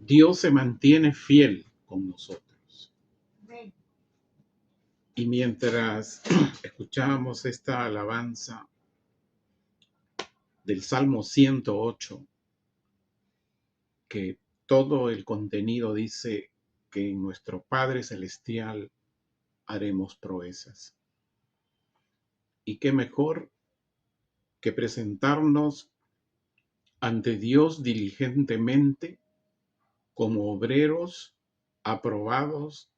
Dios se mantiene fiel con nosotros. Y mientras escuchábamos esta alabanza del Salmo 108, que todo el contenido dice que en nuestro Padre Celestial haremos proezas. Y qué mejor que presentarnos ante Dios diligentemente como obreros aprobados,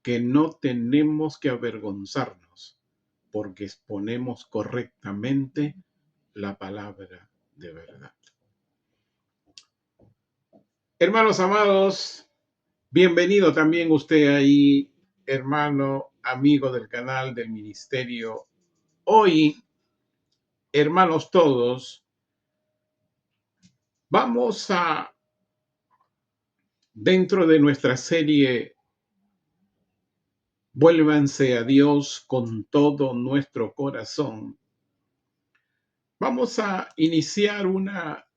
que no tenemos que avergonzarnos porque exponemos correctamente la palabra de verdad. Hermanos amados, bienvenido también usted ahí, hermano, amigo del canal del ministerio. Hoy, hermanos todos, vamos a, dentro de nuestra serie Vuélvanse a Dios con todo nuestro corazón, vamos a iniciar una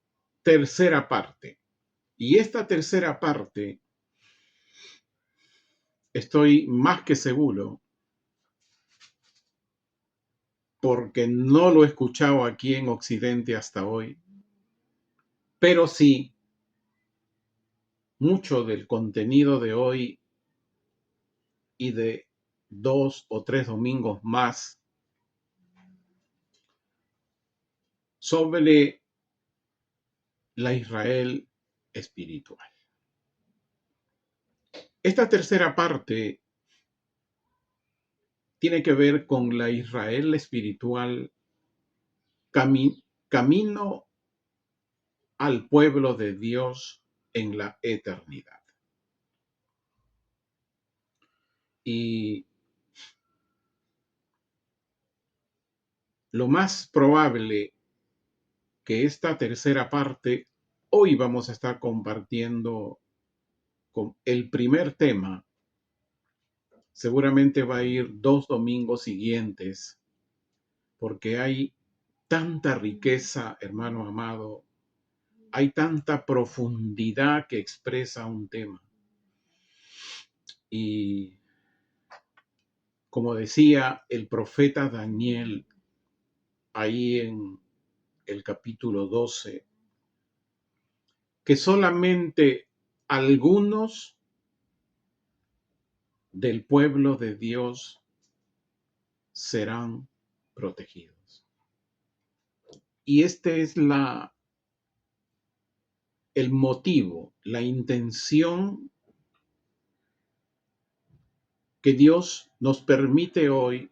tercera parte. Y esta tercera parte, estoy más que seguro, porque no lo he escuchado aquí en Occidente hasta hoy, pero sí, mucho del contenido de hoy y de 2 o 3 domingos más sobre la Israel espiritual. Esta tercera parte tiene que ver con la Israel espiritual camino al pueblo de Dios en la eternidad. Y lo más probable que esta tercera parte, hoy vamos a estar compartiendo con el primer tema. Seguramente va a ir 2 domingos siguientes, porque hay tanta riqueza, hermano amado, hay tanta profundidad que expresa un tema. Y como decía el profeta Daniel ahí en el capítulo 12, que solamente algunos del pueblo de Dios serán protegidos. Y este es el motivo, la intención que Dios nos permite hoy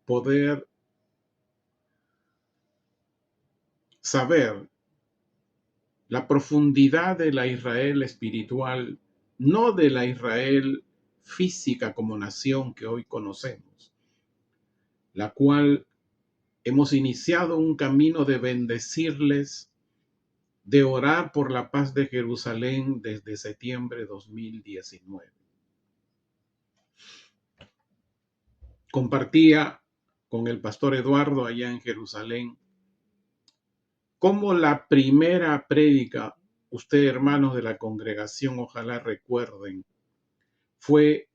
poder saber la profundidad de la Israel espiritual, no de la Israel física como nación que hoy conocemos, la cual hemos iniciado un camino de bendecirles, de orar por la paz de Jerusalén desde septiembre de 2019. Compartía con el pastor Eduardo allá en Jerusalén cómo la primera prédica, ustedes hermanos de la congregación, ojalá recuerden, fue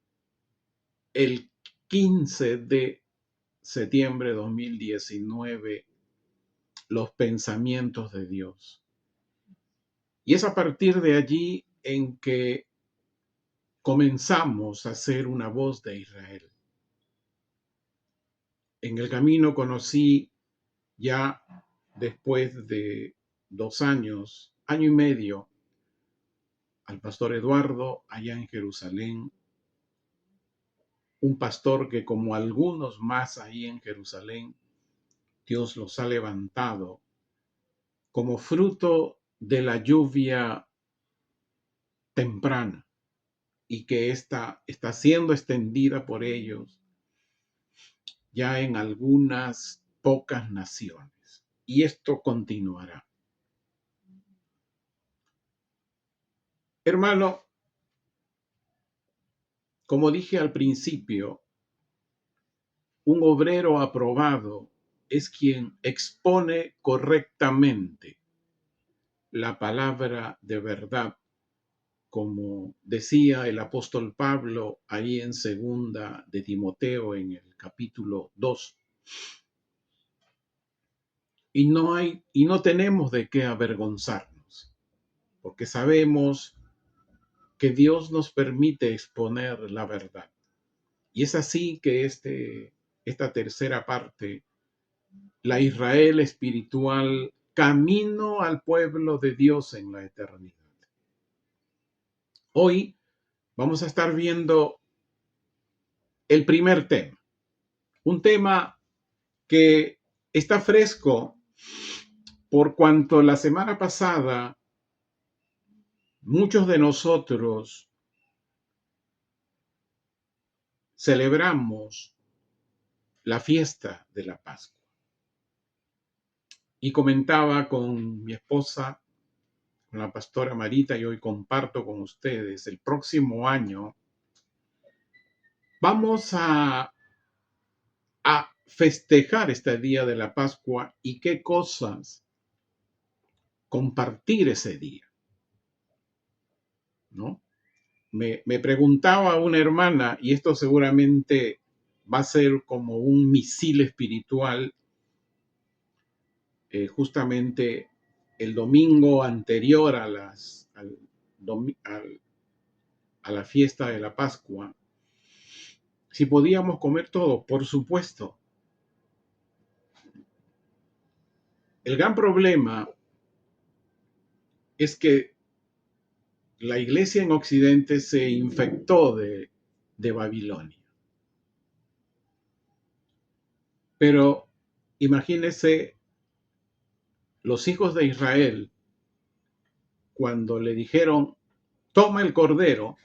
el 15 de septiembre de 2019, los pensamientos de Dios. Y es a partir de allí en que comenzamos a ser una voz de Israel. En el camino conocí ya después de 2 años, año y medio, al pastor Eduardo allá en Jerusalén, un pastor que como algunos más ahí en Jerusalén, Dios los ha levantado como fruto de la lluvia temprana y que está siendo extendida por ellos ya en algunas pocas naciones. Y esto continuará. Hermano, como dije al principio, un obrero aprobado es quien expone correctamente la palabra de verdad como decía el apóstol Pablo ahí en segunda de Timoteo en el capítulo 2. Y no tenemos de qué avergonzarnos, porque sabemos que Dios nos permite exponer la verdad. Y es así que esta tercera parte, la Israel espiritual, camino al pueblo de Dios en la eternidad. Hoy vamos a estar viendo el primer tema, un tema que está fresco por cuanto la semana pasada muchos de nosotros celebramos la fiesta de la Pascua. Y comentaba con mi esposa, con la pastora Marita, y hoy comparto con ustedes, el próximo año vamos a festejar este día de la Pascua y qué cosas compartir ese día, ¿no? Me preguntaba una hermana, y esto seguramente va a ser como un misil espiritual, justamente el domingo anterior a la fiesta de la Pascua, si podíamos comer todo. Por supuesto. El gran problema es que la iglesia en Occidente se infectó de Babilonia. Pero imagínense los hijos de Israel cuando le dijeron, toma el cordero,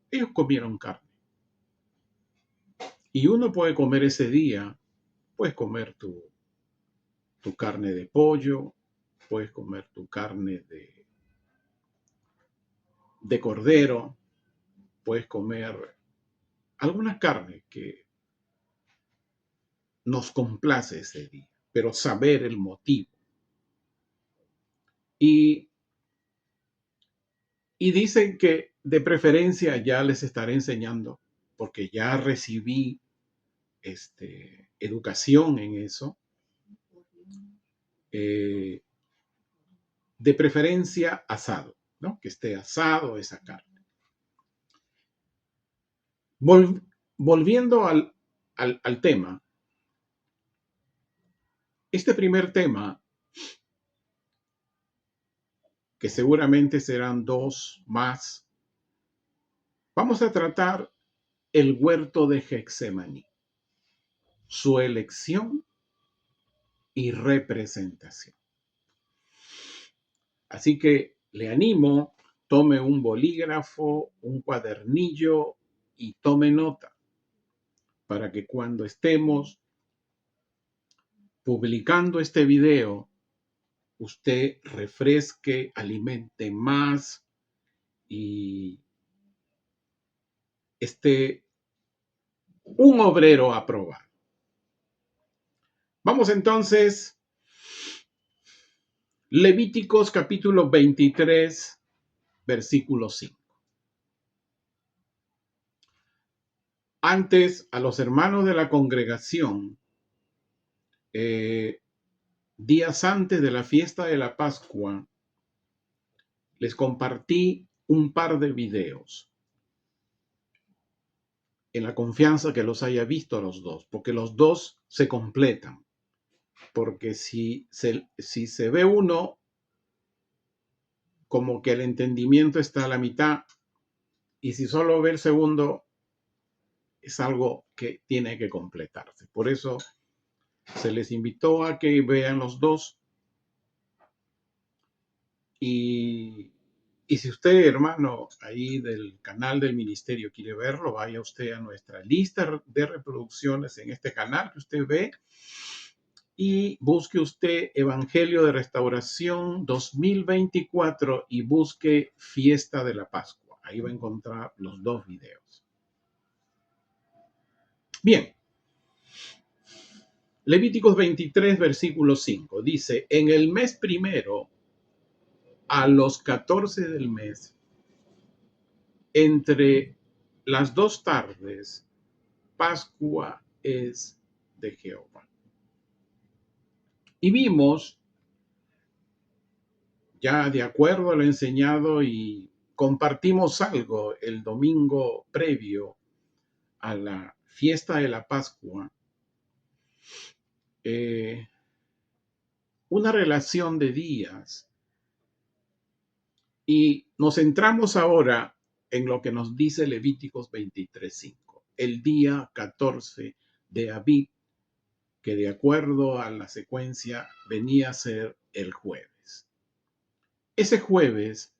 ellos comieron carne. Y uno puede comer ese día, puedes comer tu carne de pollo, puedes comer tu carne de cordero, puedes comer alguna carne que nos complace ese día, pero saber el motivo. Y dicen que de preferencia ya les estaré enseñando, porque ya recibí educación en eso, de preferencia asado, ¿no? Que esté asado esa carne. Volviendo al tema, este primer tema, que seguramente serán dos más, vamos a tratar el huerto de Getsemaní, su elección y representación. Así que le animo, tome un bolígrafo, un cuadernillo y tome nota para que cuando estemos publicando este video, usted refresque, alimente más y esté un obrero aprobado. Vamos entonces, Levíticos capítulo 23, versículo 5. Antes, a los hermanos de la congregación, días antes de la fiesta de la Pascua, les compartí un par de videos en la confianza que los haya visto a los dos, porque los dos se completan. Porque si se ve uno, como que el entendimiento está a la mitad, y si solo ve el segundo, es algo que tiene que completarse. Por eso se les invitó a que vean los dos. Y si usted, hermano, ahí del canal del ministerio quiere verlo, vaya usted a nuestra lista de reproducciones en este canal que usted ve y busque usted Evangelio de Restauración 2024 y busque Fiesta de la Pascua. Ahí va a encontrar los dos videos. Bien. Levíticos 23, versículo 5, dice, en el mes primero, a los 14 del mes, entre las dos tardes, Pascua es de Jehová. Y vimos, ya de acuerdo a lo enseñado, y compartimos algo el domingo previo a la fiesta de la Pascua, una relación de días. Y nos centramos ahora en lo que nos dice Levíticos 23:5, el día 14 de Abib, que de acuerdo a la secuencia venía a ser el jueves. Ese jueves,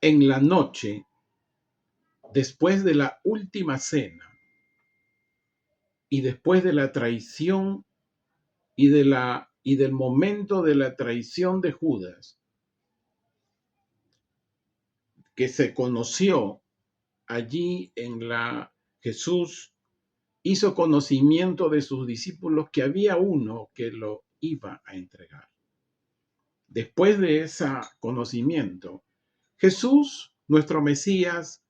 en la noche, después de la última cena y después de la traición y del momento de la traición de Judas, que se conoció allí Jesús hizo conocimiento de sus discípulos que había uno que lo iba a entregar. Después de ese conocimiento, Jesús, nuestro Mesías,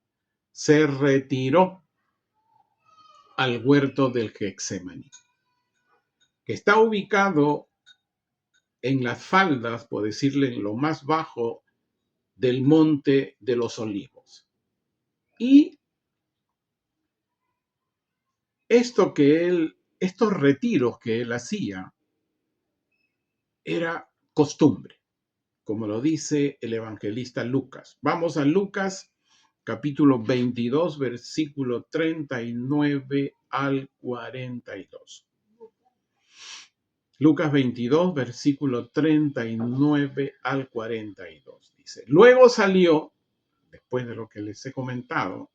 se retiró al huerto del Getsemaní, que está ubicado en las faldas, por decirle, en lo más bajo del Monte de los Olivos. Y estos retiros que él hacía, era costumbre, como lo dice el evangelista Lucas. Vamos a Lucas, capítulo 22, versículo 39 al 42. Lucas 22, versículo 39 al 42. Dice, luego salió, después de lo que les he comentado,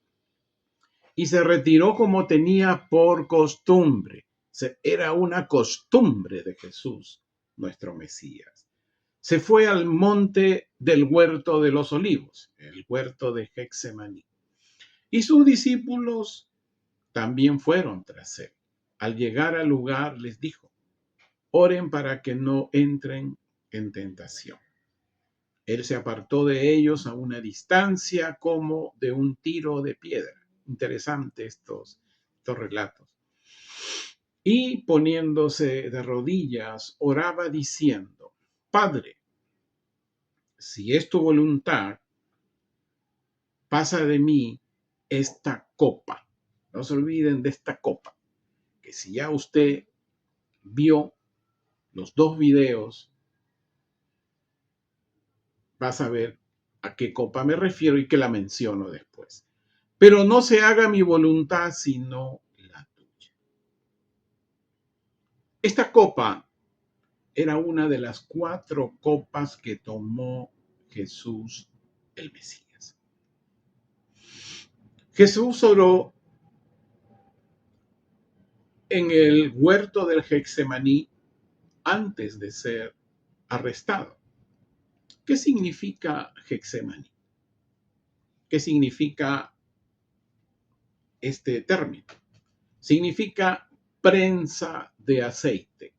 y se retiró como tenía por costumbre. Era una costumbre de Jesús, nuestro Mesías. Se fue al monte del huerto de los olivos, el huerto de Getsemaní. Y sus discípulos también fueron tras él. Al llegar al lugar les dijo, oren para que no entren en tentación. Él se apartó de ellos a una distancia como de un tiro de piedra. Interesante estos relatos. Y poniéndose de rodillas, oraba diciendo, Padre, si es tu voluntad, pasa de mí esta copa. No se olviden de esta copa, que si ya usted vio los dos videos, va a saber a qué copa me refiero y que la menciono después. Pero no se haga mi voluntad, sino la tuya. Esta copa era una de las 4 copas que tomó Jesús el Mesías. Jesús oró en el huerto del Getsemaní antes de ser arrestado. ¿Qué significa Getsemaní? ¿Qué significa este término? Significa prensa de aceite.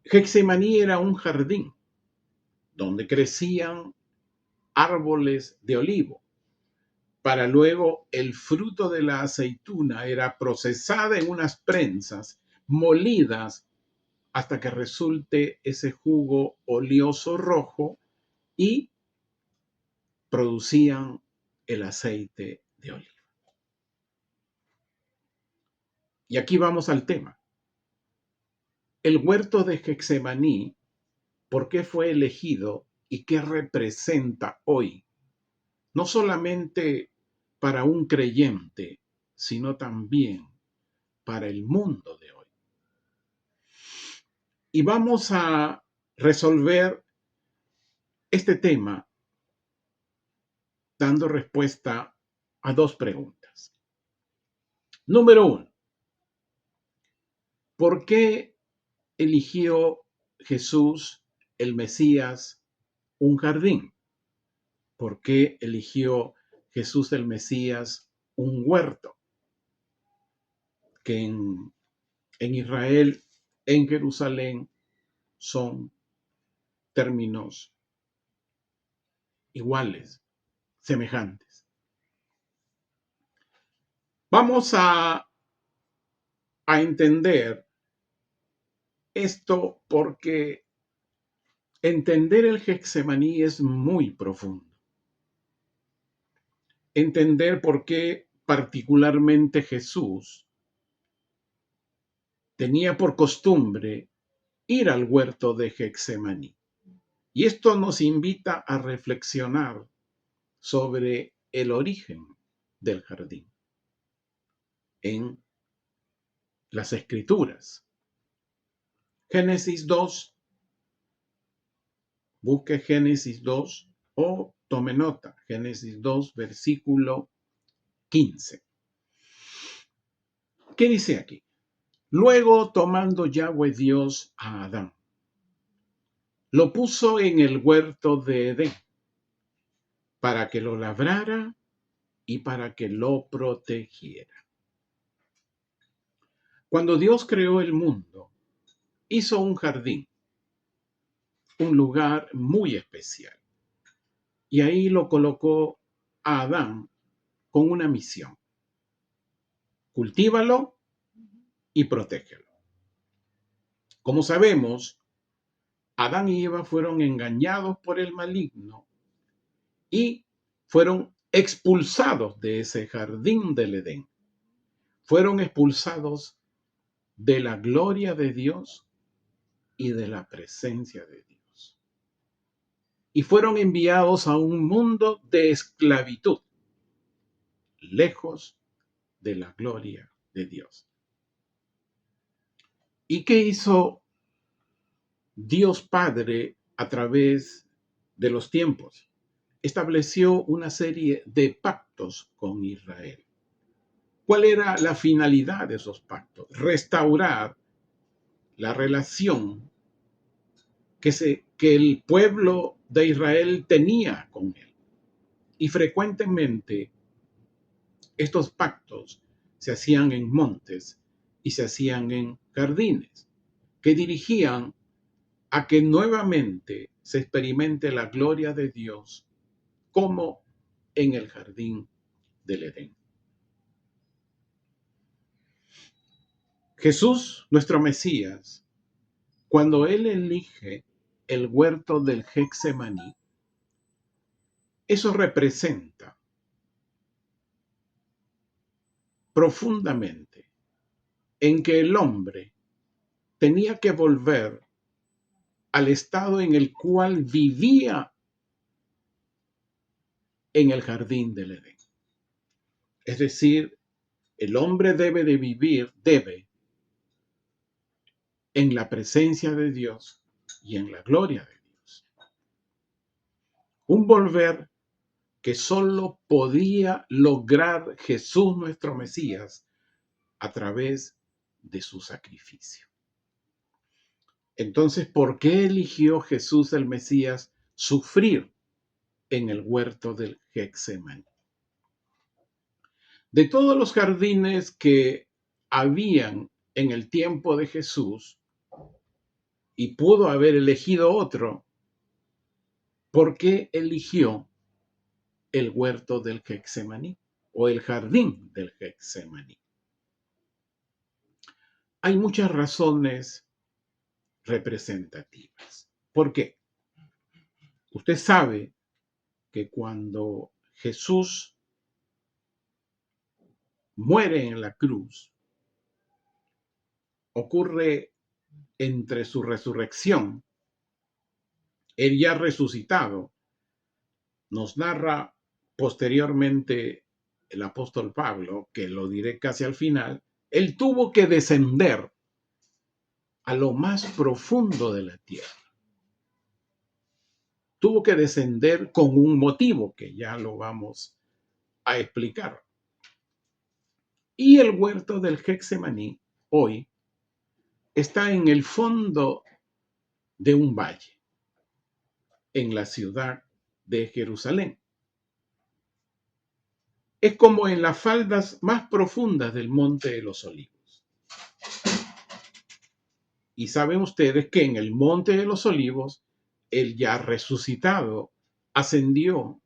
Getsemaní era un jardín donde crecían árboles de olivo. Para luego el fruto de la aceituna era procesada en unas prensas molidas hasta que resulte ese jugo oleoso rojo y producían el aceite de oliva. Y aquí vamos al tema. El huerto de Getsemaní, ¿por qué fue elegido y qué representa hoy? No solamente para un creyente, sino también para el mundo de hoy. Y vamos a resolver este tema dando respuesta a 2 preguntas. Número 1, ¿por qué eligió Jesús, el Mesías, un jardín? ¿Por qué eligió Jesús, el Mesías, un huerto? Que en Israel, en Jerusalén, son términos iguales, semejantes. Vamos a entender esto porque entender el Getsemaní es muy profundo. Entender por qué particularmente Jesús tenía por costumbre ir al huerto de Getsemaní. Y esto nos invita a reflexionar sobre el origen del jardín en las Escrituras. Génesis 2, busque Génesis 2 o tome nota, Génesis 2, versículo 15. ¿Qué dice aquí? Luego, tomando Yahweh Dios a Adán, lo puso en el huerto de Edén para que lo labrara y para que lo protegiera. Cuando Dios creó el mundo, hizo un jardín, un lugar muy especial. Y ahí lo colocó a Adán con una misión. Cultívalo y protégelo. Como sabemos, Adán y Eva fueron engañados por el maligno y fueron expulsados de ese jardín del Edén. Fueron expulsados de la gloria de Dios y de la presencia de Dios. Y fueron enviados a un mundo de esclavitud, lejos de la gloria de Dios. ¿Y qué hizo Dios Padre a través de los tiempos? Estableció una serie de pactos con Israel. ¿Cuál era la finalidad de esos pactos? Restaurar la relación que el pueblo de Israel tenía con él. Y frecuentemente estos pactos se hacían en montes y se hacían en jardines, que dirigían a que nuevamente se experimente la gloria de Dios como en el jardín del Edén. Jesús, nuestro Mesías, cuando Él elige el huerto del Getsemaní, eso representa profundamente en que el hombre tenía que volver al estado en el cual vivía en el jardín del Edén. Es decir, el hombre debe en la presencia de Dios y en la gloria de Dios. Un volver que solo podía lograr Jesús nuestro Mesías a través de su sacrificio. Entonces, ¿por qué eligió Jesús el Mesías sufrir en el huerto del Getsemaní? De todos los jardines que habían en el tiempo de Jesús, y pudo haber elegido otro, ¿por qué eligió el huerto del Getsemaní o el jardín del Getsemaní? Hay muchas razones representativas. ¿Por qué? Usted sabe que cuando Jesús muere en la cruz, ocurre entre su resurrección, él ya resucitado, nos narra posteriormente el apóstol Pablo, que lo diré casi al final, él tuvo que descender a lo más profundo de la tierra. Tuvo que descender con un motivo que ya lo vamos a explicar. Y el huerto del Getsemaní hoy está en el fondo de un valle, en la ciudad de Jerusalén. Es como en las faldas más profundas del Monte de los Olivos. Y saben ustedes que en el Monte de los Olivos, él ya resucitado ascendió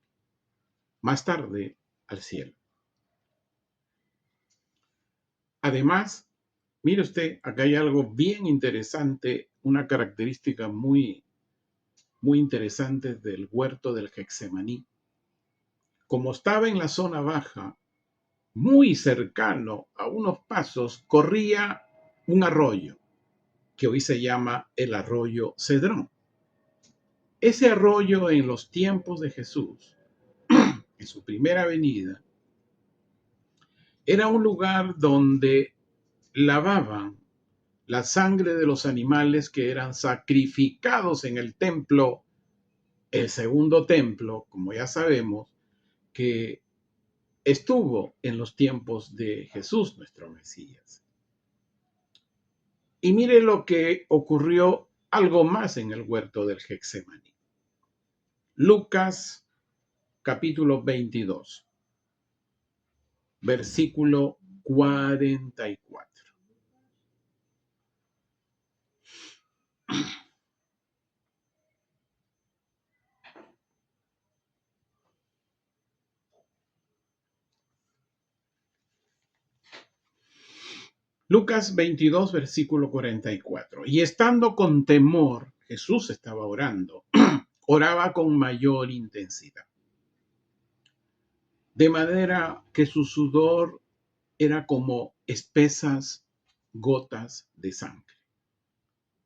más tarde al cielo. Además, mire usted, acá hay algo bien interesante, una característica muy interesante del huerto del Getsemaní. Como estaba en la zona baja, muy cercano a unos pasos, corría un arroyo, que hoy se llama el arroyo Cedrón. Ese arroyo en los tiempos de Jesús, en su primera venida, era un lugar donde lavaban la sangre de los animales que eran sacrificados en el templo, el segundo templo, como ya sabemos, que estuvo en los tiempos de Jesús, nuestro Mesías. Y mire lo que ocurrió algo más en el huerto del Getsemaní. Lucas capítulo 22, versículo 44. Lucas 22, versículo 44. Y estando con temor, Jesús estaba orando, oraba con mayor intensidad, de manera que su sudor era como espesas gotas de sangre,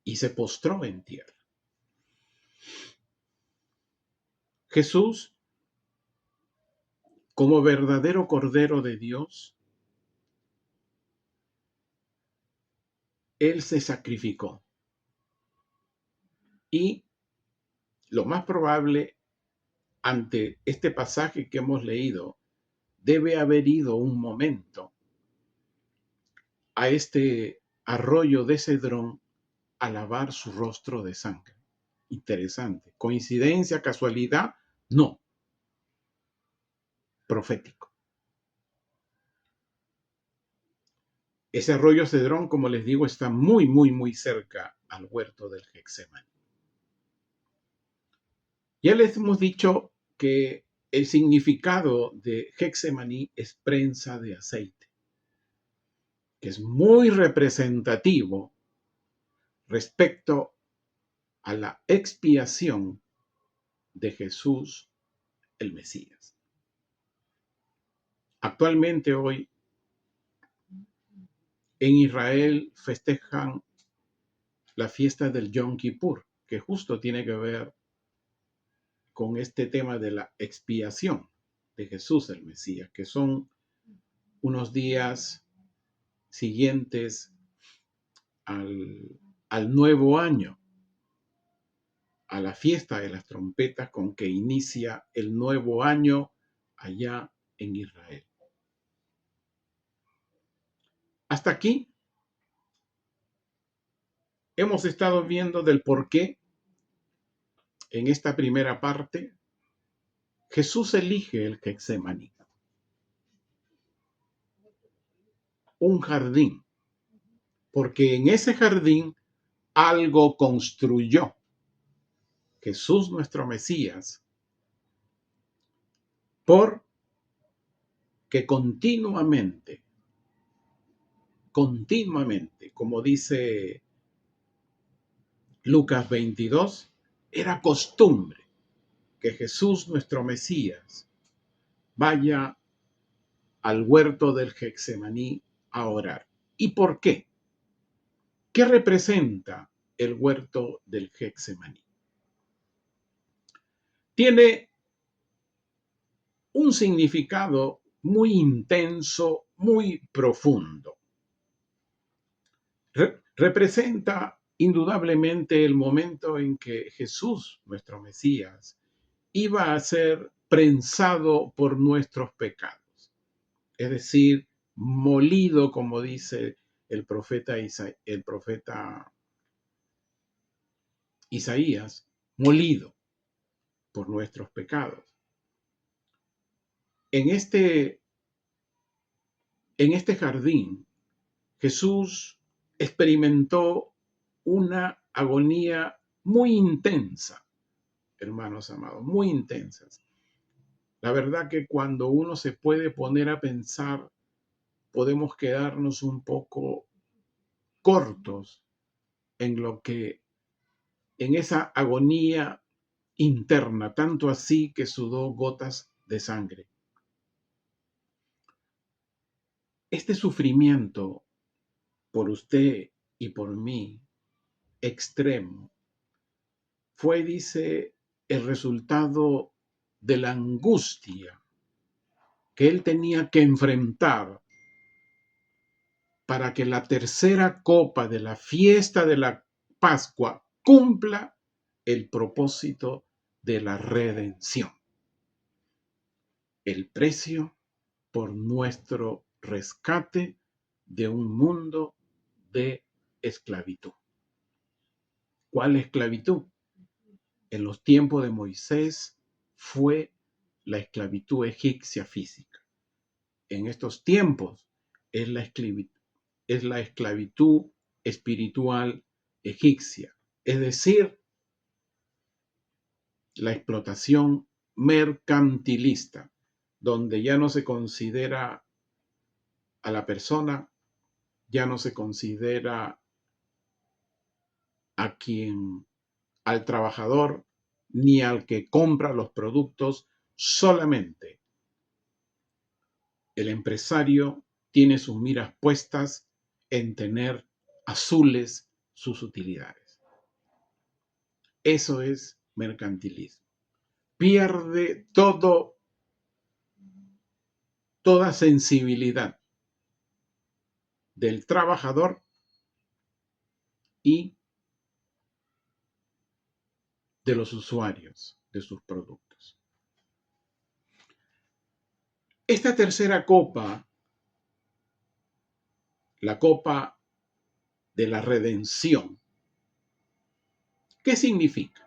y se postró en tierra. Jesús, como verdadero Cordero de Dios, Él se sacrificó. Y lo más probable, ante este pasaje que hemos leído, debe haber ido un momento a este arroyo de Cedrón a lavar su rostro de sangre. Interesante. ¿Coincidencia, casualidad? No. Profético. Ese arroyo Cedrón, como les digo, está muy cerca al huerto del Getsemaní. Ya les hemos dicho que el significado de Getsemaní es prensa de aceite, que es muy representativo respecto a la expiación de Jesús el Mesías. Actualmente hoy en Israel festejan la fiesta del Yom Kippur, que justo tiene que ver con este tema de la expiación de Jesús el Mesías, que son unos días siguientes al nuevo año, a la fiesta de las trompetas con que inicia el nuevo año allá en Israel. Hasta aquí hemos estado viendo del por qué en esta primera parte Jesús elige el Getsemaní, un jardín, porque en ese jardín algo construyó Jesús nuestro Mesías, por que continuamente, como dice Lucas 22, era costumbre que Jesús nuestro Mesías vaya al huerto del Getsemaní a orar. ¿Y por qué? ¿Qué representa el huerto del Getsemaní? Tiene un significado muy intenso, muy profundo. Representa indudablemente el momento en que Jesús, nuestro Mesías, iba a ser prensado por nuestros pecados, es decir, molido, como dice el profeta Isaías, molido por nuestros pecados. En este jardín, Jesús experimentó una agonía muy intensa hermanos amados, muy intensas. La verdad que cuando uno se puede poner a pensar, podemos quedarnos un poco cortos en lo que, en esa agonía interna, tanto así que sudó gotas de sangre. Este sufrimiento por usted y por mí, extremo, fue, dice, el resultado de la angustia que él tenía que enfrentar para que la tercera copa de la fiesta de la Pascua cumpla el propósito de la redención, el precio por nuestro rescate de un mundo de esclavitud. ¿Cuál esclavitud? En los tiempos de Moisés fue la esclavitud egipcia física. En estos tiempos es la esclavitud espiritual egipcia, es decir, la explotación mercantilista, donde ya no se considera a la persona, ya no se considera al trabajador, ni al que compra los productos, solamente el empresario tiene sus miras puestas en tener azules sus utilidades. Eso es mercantilismo. Pierde toda sensibilidad del trabajador y de los usuarios de sus productos. Esta tercera copa, la copa de la redención, ¿qué significa?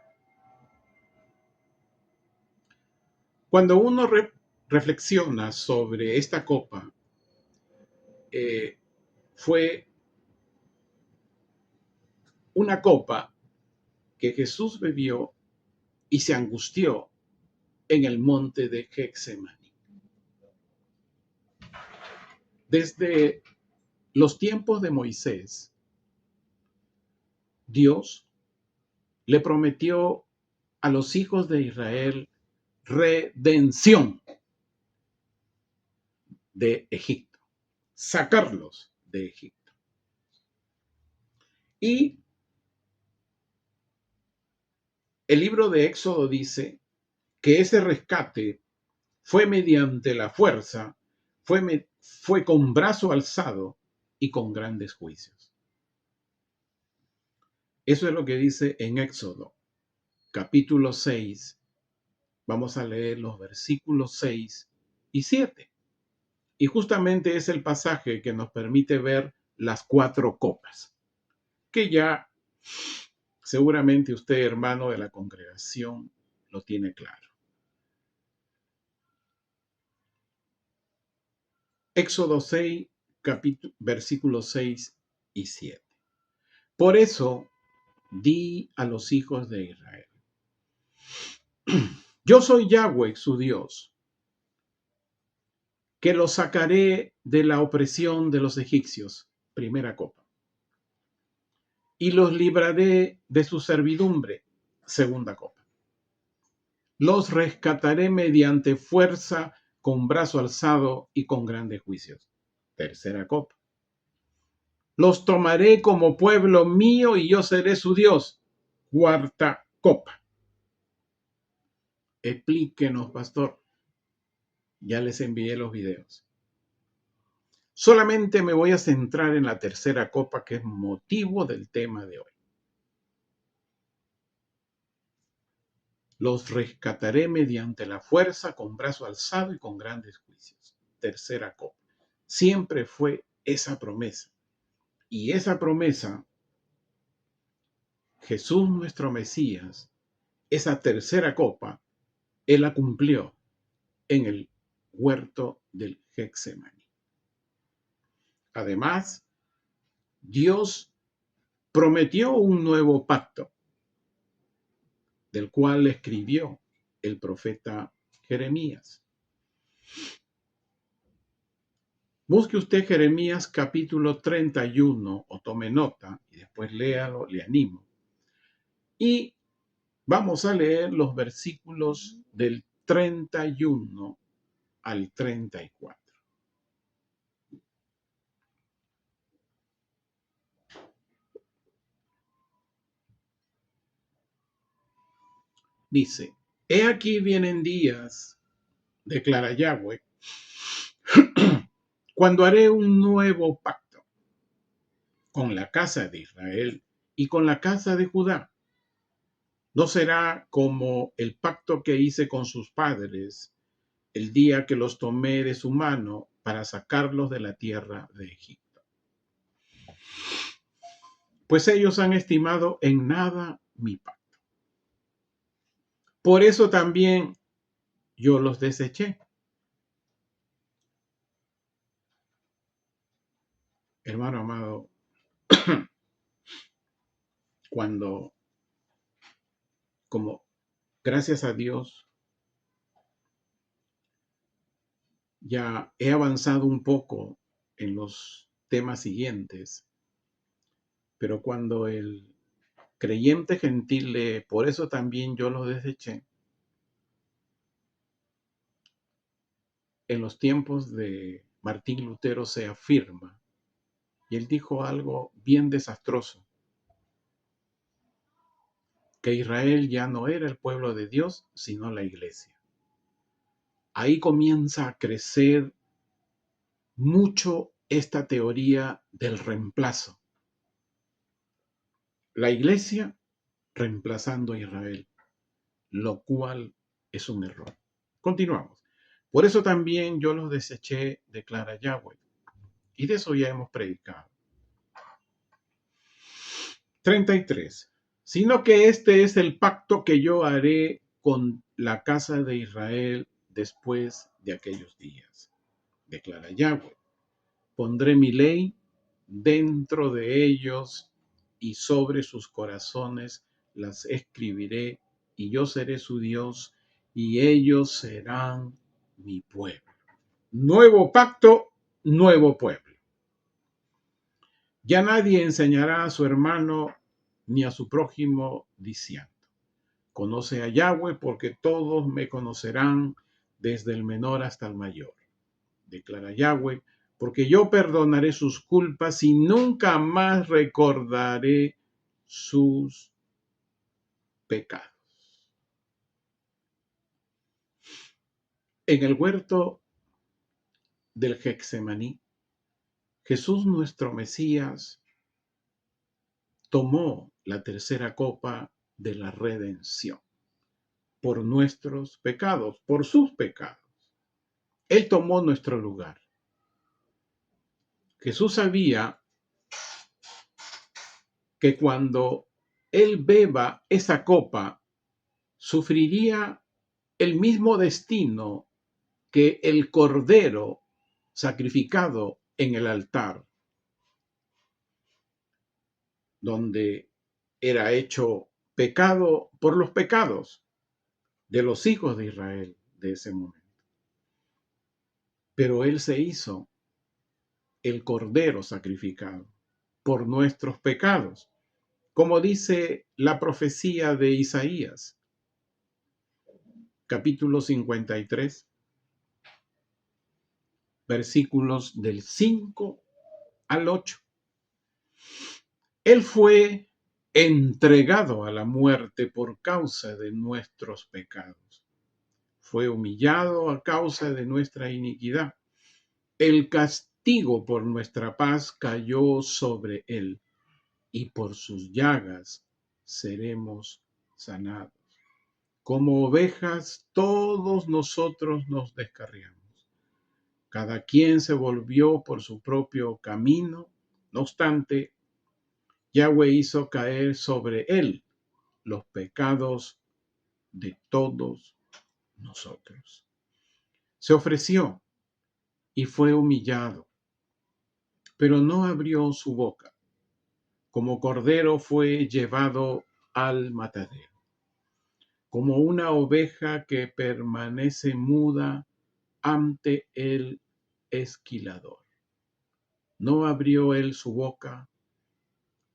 Cuando uno reflexiona sobre esta copa, fue una copa que Jesús bebió y se angustió en el monte de Getsemaní. Desde los tiempos de Moisés, Dios le prometió a los hijos de Israel redención de Egipto, sacarlos de Egipto. Y el libro de Éxodo dice que ese rescate fue mediante la fuerza, fue con brazo alzado y con grandes juicios. Eso es lo que dice en Éxodo, capítulo 6. Vamos a leer los versículos 6 y 7. Y justamente es el pasaje que nos permite ver las 4 copas, que ya seguramente usted, hermano de la congregación, lo tiene claro. Éxodo 6, versículos 6 y 7. Por eso di a los hijos de Israel: yo soy Yahweh, su Dios, que los sacaré de la opresión de los egipcios, primera copa, y los libraré de su servidumbre, segunda copa. Los rescataré mediante fuerza, con brazo alzado y con grandes juicios, tercera copa. Los tomaré como pueblo mío y yo seré su Dios, cuarta copa. Explíquenos, pastor. Ya les envié los videos. Solamente me voy a centrar en la tercera copa, que es motivo del tema de hoy. Los rescataré mediante la fuerza, con brazo alzado y con grandes juicios. Tercera copa. Siempre fue esa promesa. Y esa promesa, Jesús nuestro Mesías, esa tercera copa, Él la cumplió en el huerto del Getsemaní. Además, Dios prometió un nuevo pacto. del cual escribió el profeta Jeremías. Busque usted Jeremías capítulo 31 o tome nota y después léalo, le animo. Y vamos a leer los versículos del 31 al 34. Dice, he aquí vienen días, declara Yahweh, cuando haré un nuevo pacto con la casa de Israel y con la casa de Judá. No será como el pacto que hice con sus padres el día que los tomé de su mano para sacarlos de la tierra de Egipto. Pues ellos han estimado en nada mi pacto. Por eso también yo los deseché. Hermano amado, cuando, como gracias a Dios, ya he avanzado un poco en los temas siguientes, pero cuando el creyente gentil lee, por eso también yo los deseché, en los tiempos de Martín Lutero se afirma, y él dijo algo bien desastroso, que Israel ya no era el pueblo de Dios, sino la iglesia. Ahí comienza a crecer mucho esta teoría del reemplazo. La iglesia reemplazando a Israel, lo cual es un error. Continuamos. Por eso también yo los deseché, declara Yahweh. Y de eso ya hemos predicado. 33. Sino que este es el pacto que yo haré con la casa de Israel después de aquellos días, declara Yahweh. Pondré mi ley dentro de ellos y sobre sus corazones las escribiré, y yo seré su Dios y ellos serán mi pueblo. Nuevo pacto, nuevo pueblo. Ya nadie enseñará a su hermano ni a su prójimo diciendo, conoce a Yahweh, porque todos me conocerán desde el menor hasta el mayor, declara Yahweh, porque yo perdonaré sus culpas y nunca más recordaré sus pecados. En el huerto del Getsemaní, Jesús nuestro Mesías tomó la tercera copa de la redención por nuestros pecados, por sus pecados. Él tomó nuestro lugar. Jesús sabía que cuando él beba esa copa, sufriría el mismo destino que el cordero sacrificado en el altar, donde era hecho pecado por los pecados de los hijos de Israel de ese momento. Pero él se hizo el cordero sacrificado por nuestros pecados, como dice la profecía de Isaías, capítulo 53, versículos del 5 al 8. Él fue entregado a la muerte por causa de nuestros pecados. Fue humillado a causa de nuestra iniquidad. El castigo por nuestra paz cayó sobre él, y por sus llagas seremos sanados. Como ovejas, todos nosotros nos descarriamos. Cada quien se volvió por su propio camino. No obstante, Yahweh hizo caer sobre él los pecados de todos nosotros. Se ofreció y fue humillado, pero no abrió su boca. Como cordero fue llevado al matadero. como una oveja que permanece muda ante el esquilador. No abrió él su boca,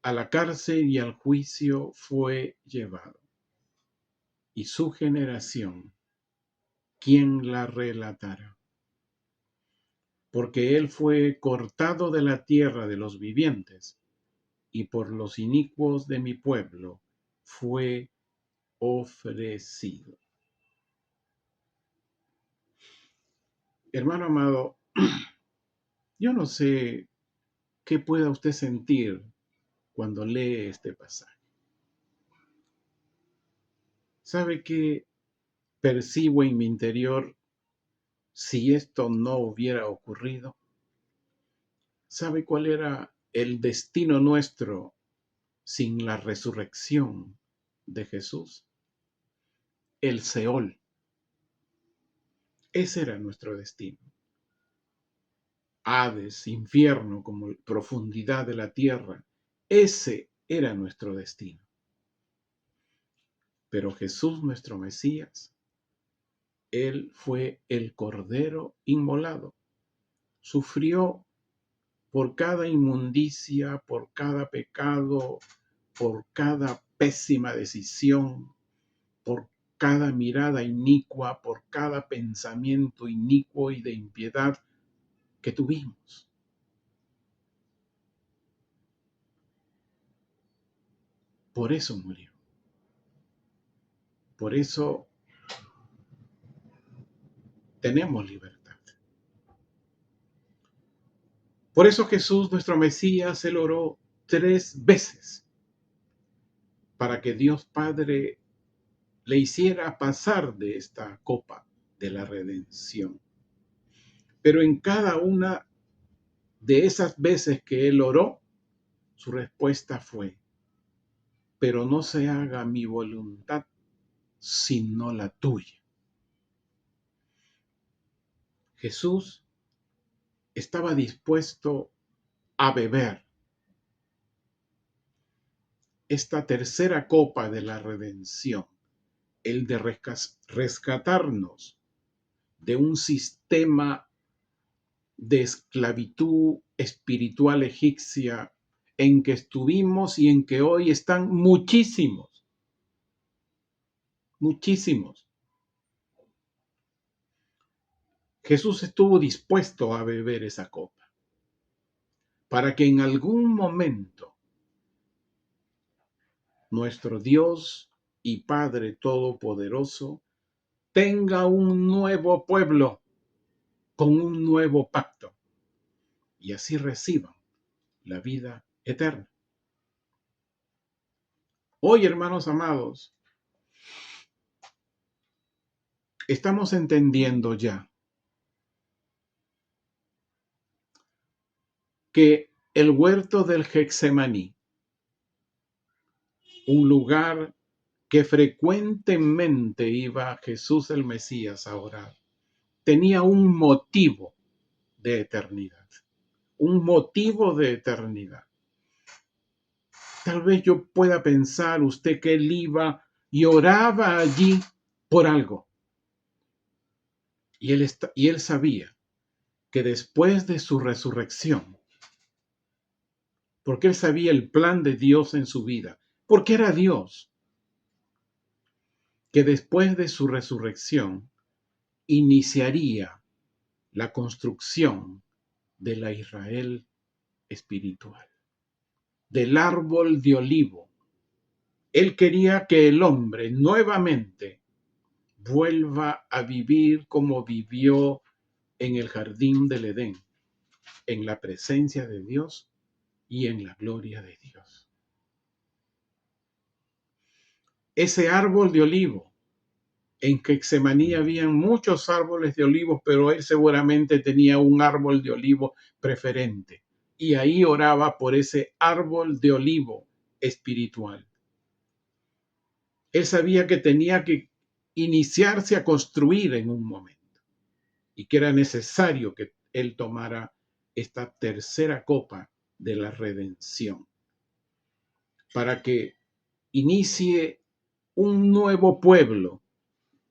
a la cárcel y al juicio fue llevado. Y su generación, ¿quién la relatará? Porque él fue cortado de la tierra de los vivientes, y por los inicuos de mi pueblo fue ofrecido. Hermano amado, yo no sé qué pueda usted sentir cuando lee este pasaje. ¿Sabe qué percibo en mi interior si esto no hubiera ocurrido? ¿Sabe cuál era el destino nuestro sin la resurrección de Jesús? El Seol. Ese era nuestro destino. Hades, infierno, como profundidad de la tierra. Ese era nuestro destino. Pero Jesús, nuestro Mesías, Él fue el Cordero inmolado. Sufrió por cada inmundicia, por cada pecado, por cada pésima decisión, por cada mirada inicua, por cada pensamiento inicuo y de impiedad que tuvimos. Por eso murió. Por eso tenemos libertad. Por eso Jesús, nuestro Mesías, Él oró 3 veces para que Dios Padre le hiciera pasar de esta copa de la redención. Pero en cada una de esas veces que Él oró, su respuesta fue: pero no se haga mi voluntad, sino la tuya. Jesús estaba dispuesto a beber esta tercera copa de la redención, el de rescatarnos de un sistema de esclavitud espiritual egipcia en que estuvimos y en que hoy están muchísimos, muchísimos. Jesús estuvo dispuesto a beber esa copa para que en algún momento nuestro Dios y Padre Todopoderoso tenga un nuevo pueblo con un nuevo pacto y así reciban la vida eterna. Hoy, hermanos amados, estamos entendiendo ya que el huerto del Getsemaní, un lugar que frecuentemente iba Jesús el Mesías a orar, tenía un motivo de eternidad, un motivo de eternidad. Tal vez yo pueda pensar usted que él iba y oraba allí por algo. Y él sabía que después de su resurrección, porque él sabía el plan de Dios en su vida, porque era Dios, que después de su resurrección iniciaría la construcción de la Israel espiritual, del árbol de olivo. Él quería que el hombre nuevamente vuelva a vivir como vivió en el jardín del Edén, en la presencia de Dios y en la gloria de Dios. Ese árbol de olivo, en Getsemaní habían muchos árboles de olivos, pero él seguramente tenía un árbol de olivo preferente. Y ahí oraba por ese árbol de olivo espiritual. Él sabía que tenía que iniciarse a construir en un momento y que era necesario que él tomara esta tercera copa de la redención para que inicie un nuevo pueblo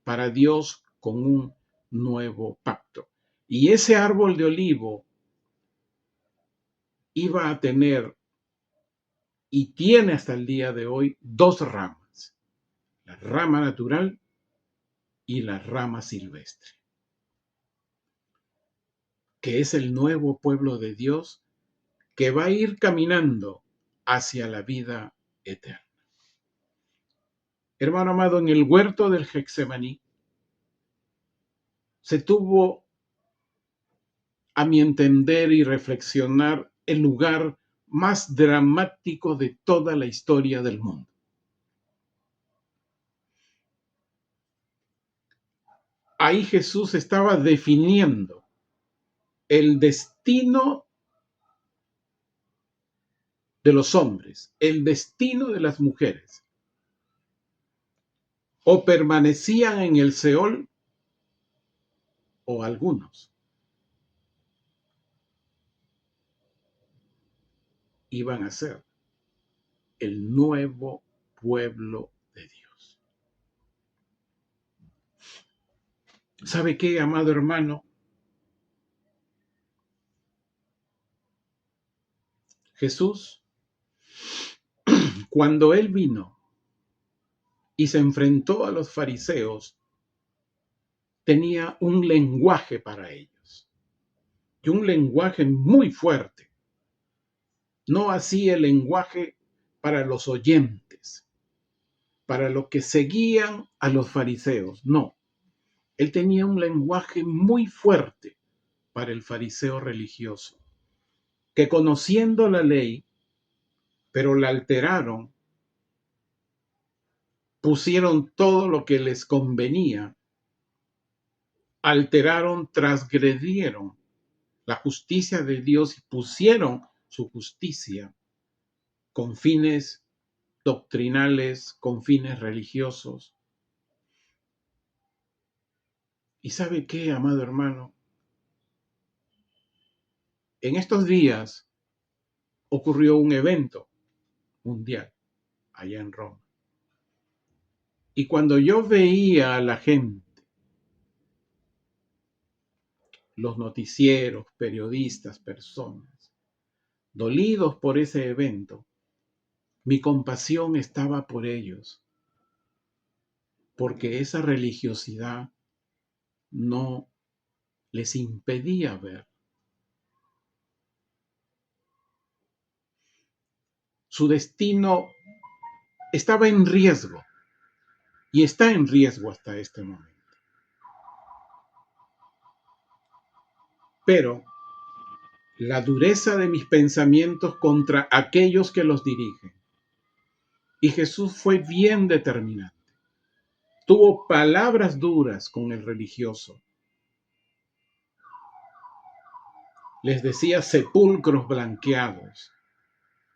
para Dios con un nuevo pacto. Y ese árbol de olivo iba a tener y tiene hasta el día de hoy dos ramas, la rama natural y la rama silvestre, que es el nuevo pueblo de Dios que va a ir caminando hacia la vida eterna. Hermano amado, en el huerto del Getsemaní se tuvo, a mi entender y reflexionar, el lugar más dramático de toda la historia del mundo. Ahí Jesús estaba definiendo el destino de los hombres, el destino de las mujeres. O permanecían en el Seol o algunos iban a ser el nuevo pueblo de Dios. ¿Sabe qué, amado hermano? Jesús, cuando él vino y se enfrentó a los fariseos, tenía un lenguaje para ellos, y un lenguaje muy fuerte. No así el lenguaje para los oyentes, para los que seguían a los fariseos, no. Él tenía un lenguaje muy fuerte para el fariseo religioso, que conociendo la ley, pero la alteraron, pusieron todo lo que les convenía, alteraron, transgredieron la justicia de Dios y pusieron su justicia con fines doctrinales, con fines religiosos. ¿Y sabe qué, amado hermano? En estos días ocurrió un evento mundial allá en Roma. Y cuando yo veía a la gente, los noticieros, periodistas, personas, dolidos por ese evento, mi compasión estaba por ellos, porque esa religiosidad no les impedía ver. Su destino estaba en riesgo y está en riesgo hasta este momento. Pero la dureza de mis pensamientos contra aquellos que los dirigen. Y Jesús fue bien determinante. Tuvo palabras duras con el religioso. Les decía sepulcros blanqueados,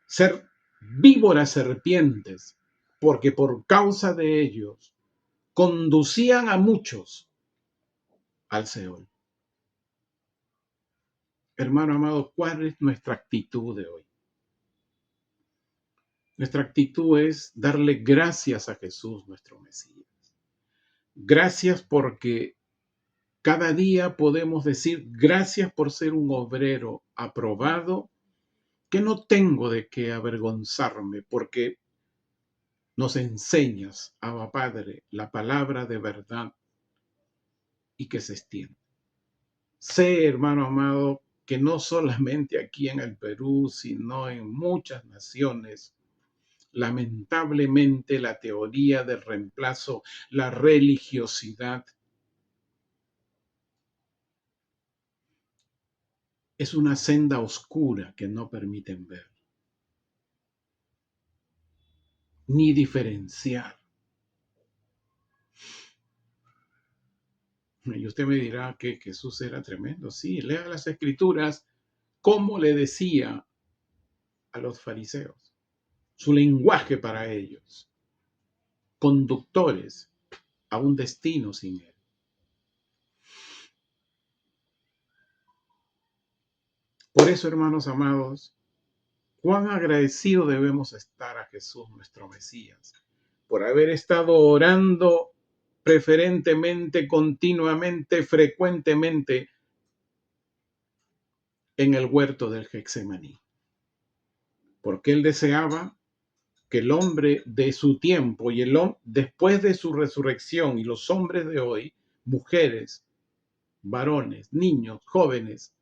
ser víboras serpientes, porque por causa de ellos conducían a muchos al Seol. Hermano amado, ¿cuál es nuestra actitud de hoy? Nuestra actitud es darle gracias a Jesús, nuestro Mesías. Gracias porque cada día podemos decir gracias por ser un obrero aprobado, que no tengo de qué avergonzarme, porque nos enseñas, Abba Padre, la palabra de verdad y que se extiende. Sé, hermano amado, que no solamente aquí en el Perú, sino en muchas naciones, lamentablemente la teoría del reemplazo, la religiosidad, es una senda oscura que no permiten ver, ni diferenciar. Y usted me dirá que Jesús era tremendo. Sí, lea las escrituras, cómo le decía a los fariseos, su lenguaje para ellos, conductores a un destino sin él. Por eso, hermanos amados, cuán agradecido debemos estar a Jesús, nuestro Mesías, por haber estado orando preferentemente, continuamente, frecuentemente en el huerto del Getsemaní. Porque él deseaba que el hombre de su tiempo y después de su resurrección y los hombres de hoy, mujeres, varones, niños, jóvenes,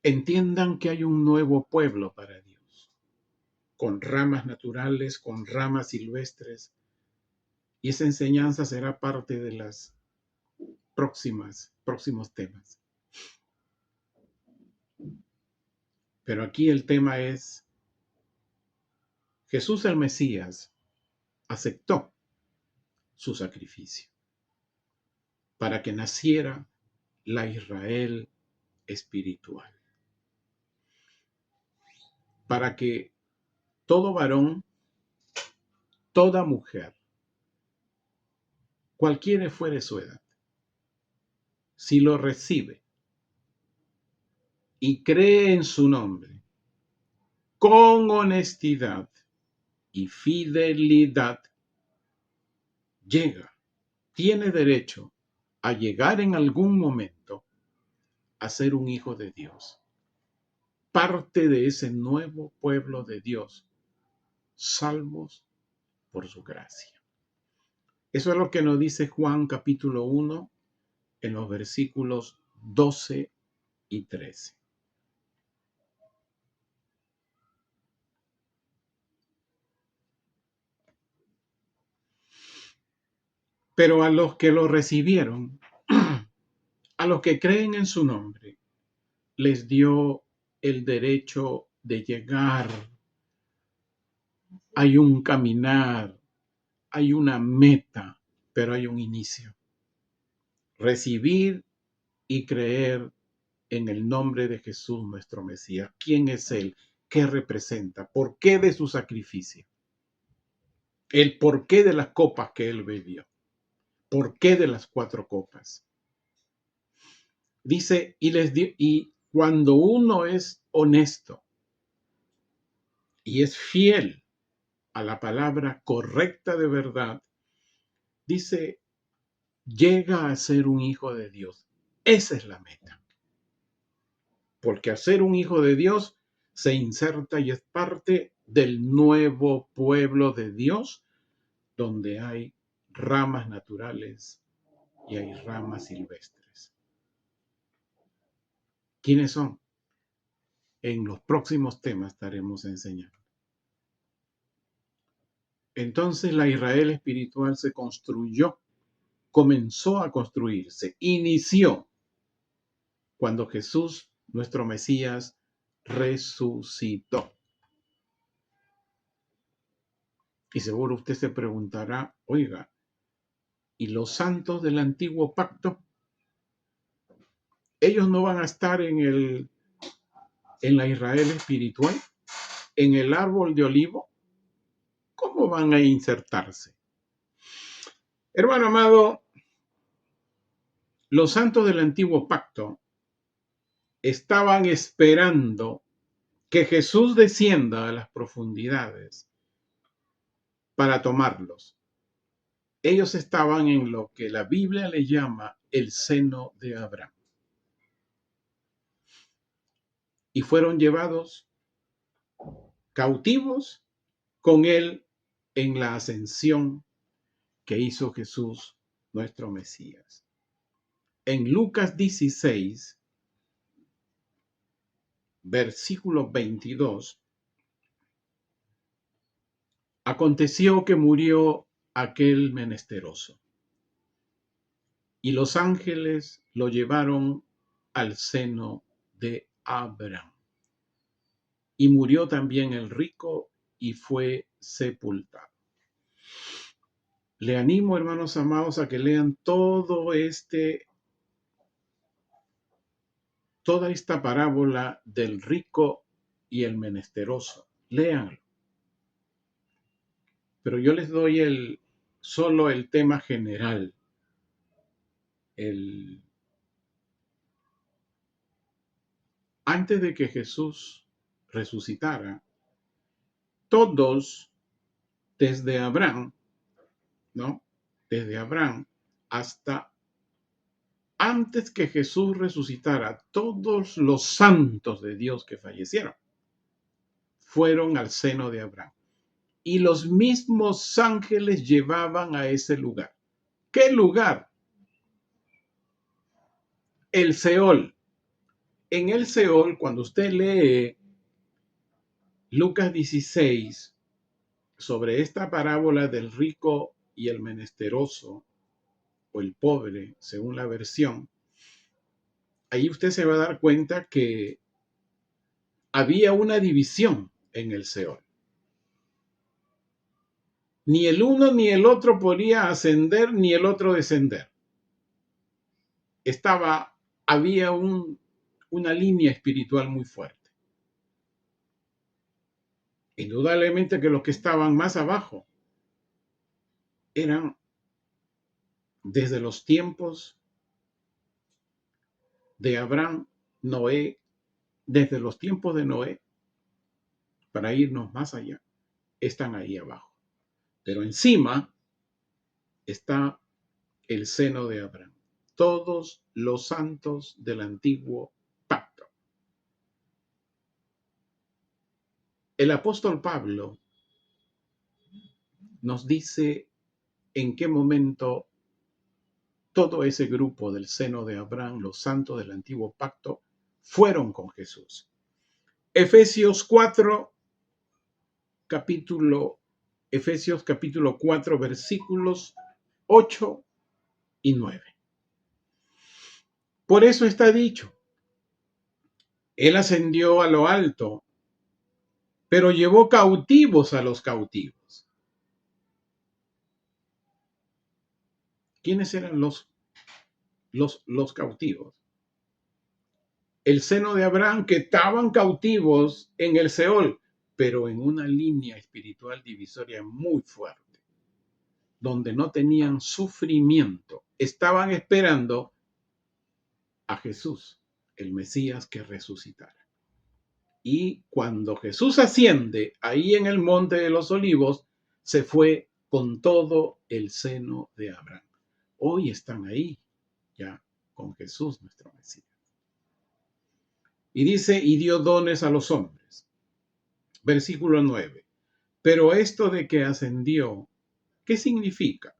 entiendan que hay un nuevo pueblo para Dios, con ramas naturales, con ramas silvestres, y esa enseñanza será parte de las próximos temas. Pero aquí el tema es, Jesús el Mesías aceptó su sacrificio para que naciera la Israel espiritual, para que todo varón, toda mujer, cualquiera fuere su edad, si lo recibe y cree en su nombre, con honestidad y fidelidad, tiene derecho a llegar en algún momento a ser un hijo de Dios, parte de ese nuevo pueblo de Dios, salvos por su gracia. Eso es lo que nos dice Juan capítulo 1 en los versículos 12 y 13. Pero a los que lo recibieron, a los que creen en su nombre, les dio el derecho de llegar. Hay un caminar, hay una meta, pero hay un inicio. Recibir y creer en el nombre de Jesús nuestro Mesías. ¿Quién es Él? ¿Qué representa? ¿Por qué de su sacrificio? El porqué de las copas que Él bebió. ¿Por qué de las 4 copas? Dice, y cuando uno es honesto y es fiel a la palabra correcta de verdad, dice, llega a ser un hijo de Dios. Esa es la meta. Porque a ser un hijo de Dios se inserta y es parte del nuevo pueblo de Dios, donde hay ramas naturales y hay ramas silvestres. ¿Quiénes son? En los próximos temas estaremos enseñando. Entonces la Israel espiritual se construyó, comenzó a construirse, inició cuando Jesús, nuestro Mesías, resucitó. Y seguro usted se preguntará, oiga, ¿y los santos del antiguo pacto? ¿Ellos no van a estar en la Israel espiritual? ¿En el árbol de olivo? ¿Cómo van a insertarse? Hermano amado, los santos del antiguo pacto estaban esperando que Jesús descienda a las profundidades para tomarlos. Ellos estaban en lo que la Biblia le llama el seno de Abraham. Y fueron llevados cautivos con él en la ascensión que hizo Jesús, nuestro Mesías. En Lucas 16, versículo 22, aconteció que murió aquel menesteroso, y los ángeles lo llevaron al seno de Abraham. Y murió también el rico y fue sepultado. Le animo, hermanos amados, a que lean toda esta parábola del rico y el menesteroso. Léanlo. Pero yo les doy solo el tema general. Antes de que Jesús resucitara, todos, desde Abraham, ¿no? Desde Abraham hasta antes que Jesús resucitara, todos los santos de Dios que fallecieron fueron al seno de Abraham. Y los mismos ángeles llevaban a ese lugar. ¿Qué lugar? El Seol. En el Seol, cuando usted lee Lucas 16 sobre esta parábola del rico y el menesteroso, o el pobre, según la versión, ahí usted se va a dar cuenta que había una división en el Seol. Ni el uno ni el otro podía ascender, ni el otro descender. Había una línea espiritual muy fuerte. Indudablemente que los que estaban más abajo eran desde los tiempos de Abraham, Noé, desde los tiempos de Noé, para irnos más allá, están ahí abajo. Pero encima está el seno de Abraham. Todos los santos del antiguo pacto. El apóstol Pablo nos dice en qué momento todo ese grupo del seno de Abraham, los santos del antiguo pacto, fueron con Jesús. Efesios capítulo 4, versículos 8 y 9. Por eso está dicho, Él ascendió a lo alto, pero llevó cautivos a los cautivos. ¿Quiénes eran los cautivos? El seno de Abraham, que estaban cautivos en el Seol, pero en una línea espiritual divisoria muy fuerte, donde no tenían sufrimiento. Estaban esperando a Jesús, el Mesías que resucitara. Y cuando Jesús asciende ahí en el monte de los olivos, se fue con todo el seno de Abraham. Hoy están ahí ya con Jesús nuestro Mesías. Y dice, y dio dones a los hombres. Versículo 9. Pero esto de que ascendió, ¿qué significa?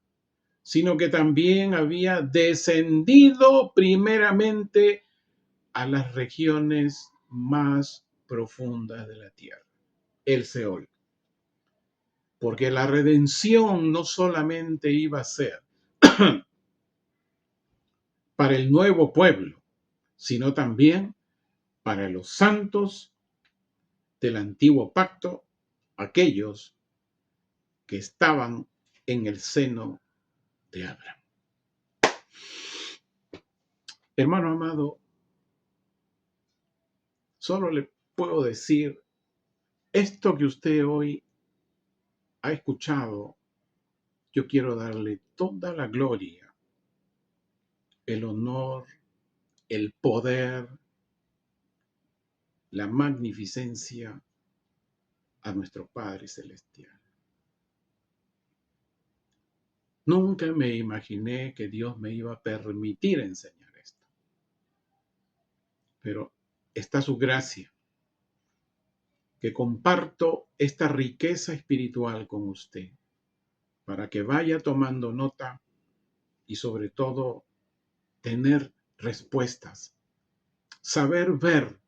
Sino que también había descendido primeramente a las regiones más profundas de la tierra, el Seol. Porque la redención no solamente iba a ser para el nuevo pueblo, sino también para los santos del antiguo pacto, aquellos que estaban en el seno de Abraham. Hermano amado, solo le puedo decir, esto que usted hoy ha escuchado, yo quiero darle toda la gloria, el honor, el poder, la magnificencia a nuestro Padre Celestial. Nunca me imaginé que Dios me iba a permitir enseñar esto. Pero está su gracia, que comparto esta riqueza espiritual con usted, para que vaya tomando nota y sobre todo tener respuestas, saber ver,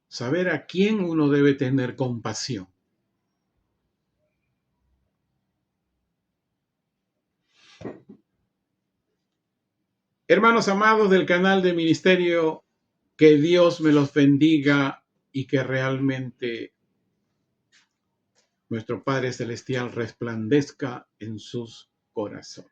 saber a quién uno debe tener compasión. Hermanos amados del canal de ministerio, que Dios me los bendiga y que realmente nuestro Padre Celestial resplandezca en sus corazones.